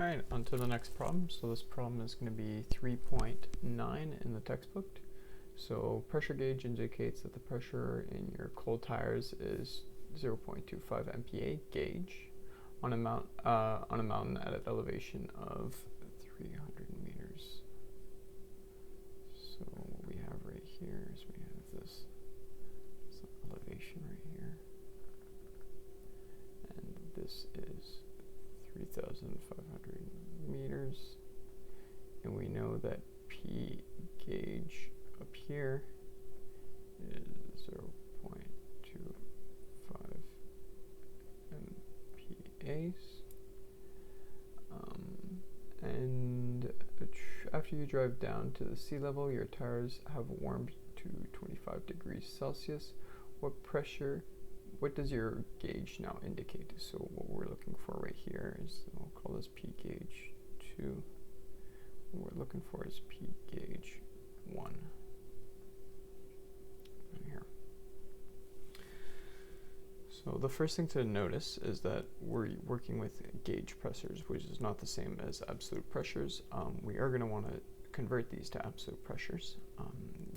Alright, on to the next problem. So this problem is going to be 3.9 in the textbook. So pressure gauge indicates that the pressure in your cold tires is 0.25 MPa gauge on a mountain at an elevation of 300 meters. So what we have right here is we have this elevation right here, and this is 3,500 meters, and we know that P gauge up here is 0.25 MPAs, and after you drive down to the sea level, your tires have warmed to 25 degrees Celsius. What does your gauge now indicate? So what we're looking for right here is, we'll call this P gauge 2. What we're looking for is P gauge 1. Right here. So the first thing to notice is that we're working with gauge pressures, which is not the same as absolute pressures. We are going to want to convert these to absolute pressures,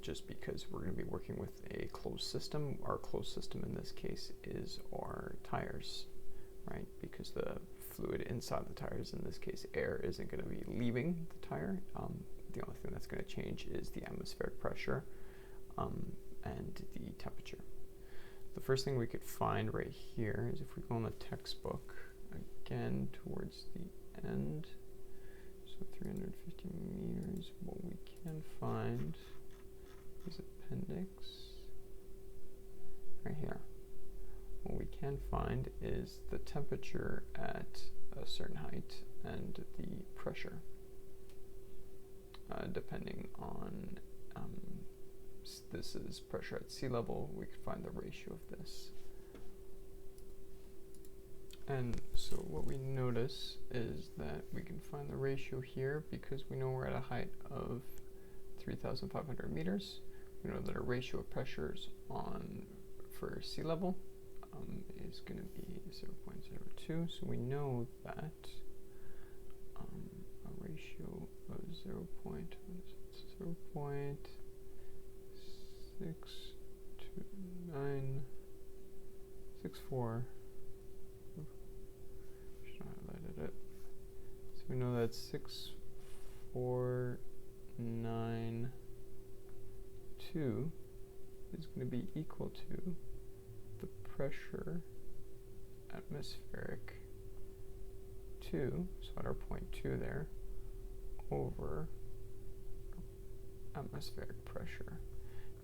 just because we're going to be working with a closed system. Our closed system in this case is our tires, right? Because the fluid inside the tires, in this case air, isn't going to be leaving the tire. The only thing that's going to change is the atmospheric pressure and the temperature. The first thing we could find right here is if we go in the textbook again towards the end, so 350 meters, what we can find is appendix right here. What we can find is the temperature at a certain height and the pressure, depending on this is pressure at sea level. We can find the ratio of this. And so what we notice is that we can find the ratio here because we know we're at a height of 3,500 meters. We know that our ratio of pressures for sea level is going to be 0.02. So we know that a ratio of 0.629. Highlighted it. So we know that 6,492 is going to be equal to the pressure atmospheric 2, so at our point 2 there, over atmospheric pressure.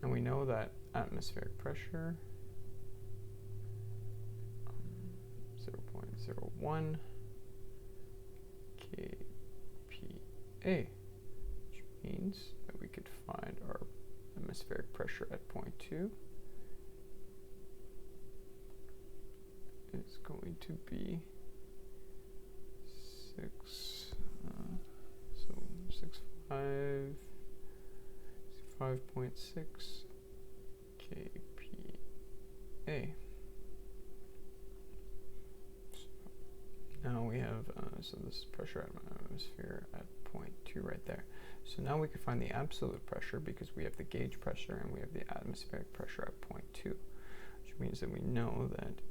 And we know that atmospheric pressure 0.01 kPa, which means that we could find our atmospheric pressure at point 2 is going to be 5.6 kPa. Now we have, so this is pressure atmosphere at point 2 right there. So now we can find the absolute pressure because we have the gauge pressure and we have the atmospheric pressure at point 2, which means that we know that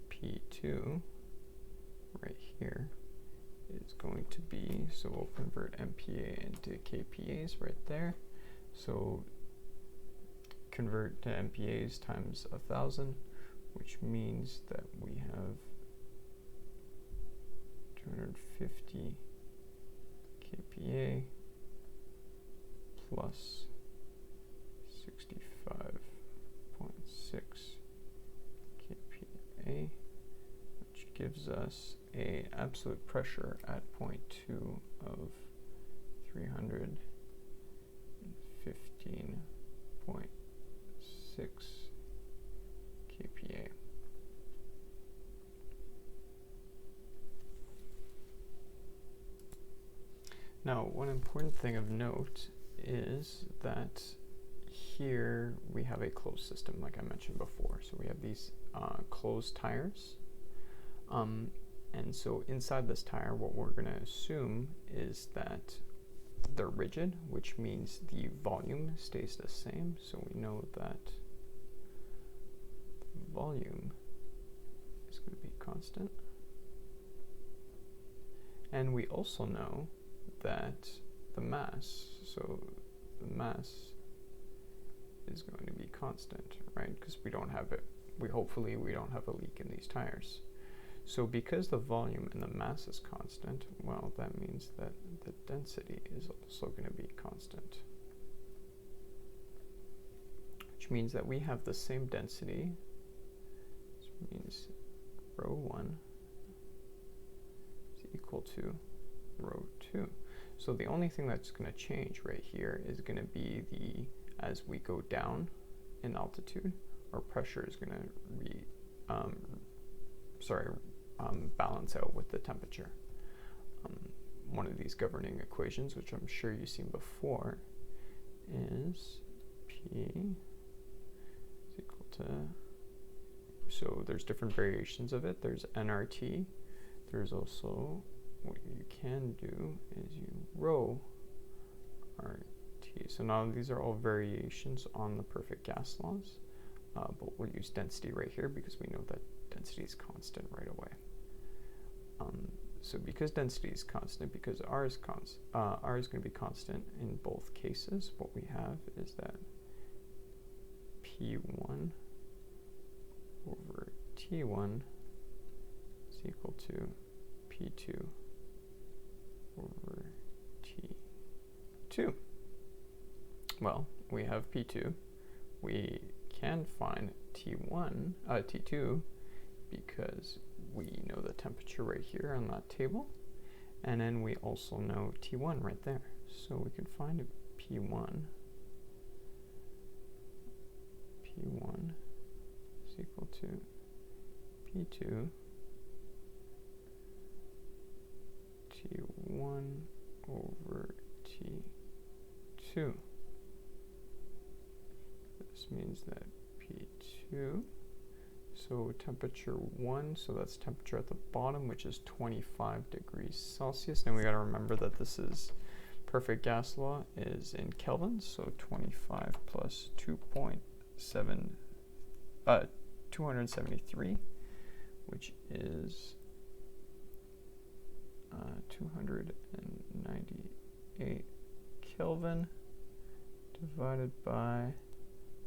P2 right here is going to be, so we'll convert MPa into kPa's right there. So convert to MPa's times 1,000, which means that we have 250 kPa plus 65.6 kPa, which gives us a absolute pressure at point 2 of 315.6 kPa. Now, one important thing of note is that here we have a closed system, like I mentioned before. So we have these closed tires. And so inside this tire, what we're going to assume is that they're rigid, which means the volume stays the same. So we know that the volume is going to be constant. And we also know that the mass, so the mass is going to be constant, right? Because we don't have it, hopefully we don't have a leak in these tires. So because the volume and the mass is constant, well, that means that the density is also going to be constant. Which means that we have the same density, which means rho 1 is equal to rho 2. So the only thing that's going to change right here is going to be as we go down in altitude, our pressure is going to balance out with the temperature. One of these governing equations, which I'm sure you've seen before, is P is equal to, so there's different variations of it. There's nRT. There's also, what you can do is you rho RT. So now these are all variations on the perfect gas laws, but we'll use density right here because we know that density is constant right away. So because density is constant, because R is going to be constant in both cases, what we have is that P1 over T1 is equal to P2 over T2. Well, we have P2. We can find T2 because we know the temperature right here on that table, and then we also know T1 right there. So we can find P1 is equal to P2 T1 over T2. This means that P2, so temperature 1, so that's temperature at the bottom, which is 25 degrees Celsius. And we got to remember that this is perfect gas law is in kelvins, so 25 plus 273, which is 298 Kelvin divided by,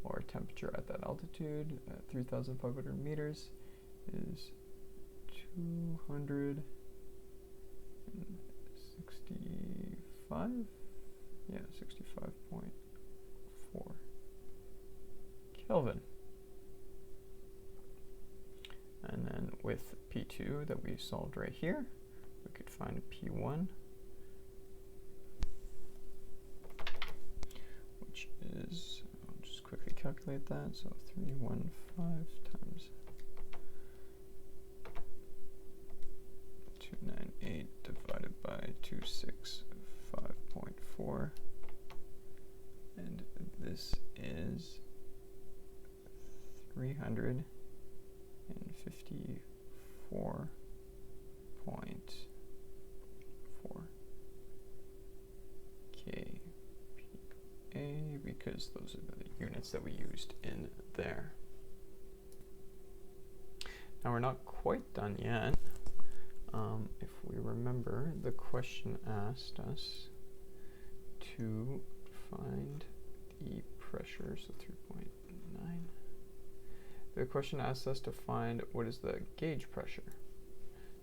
or temperature at that altitude at 3,500 meters is 265, yeah, 65.4 Kelvin. And then with P2 that we solved right here, we could find P1, which is, I'll just quickly calculate that, so 315 times 298 divided by 265.4, and this is 354.4 kPa, because those are the units that we used in there. Now we're not quite done yet. If we remember, the question asked us to find the pressure, so 3.9. The question asked us to find what is the gauge pressure.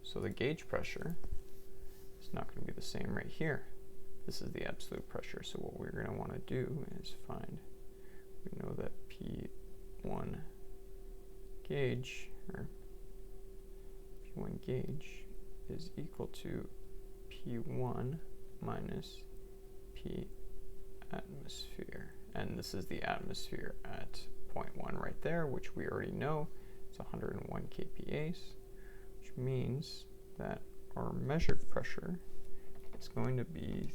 So the gauge pressure is not going to be the same right here. This is the absolute pressure. So what we're going to want to do is find, we know that P1 gauge, or P1 gauge is equal to P1 minus P atmosphere. And this is the atmosphere at 0.1 right there, which we already know. It's 101 kPa, which means that our measured pressure is going to be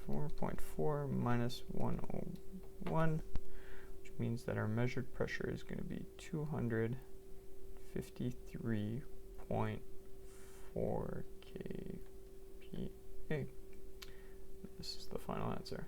354.4 minus 101, which means that our measured pressure is going to be 253.4 4 kPa. This is the final answer.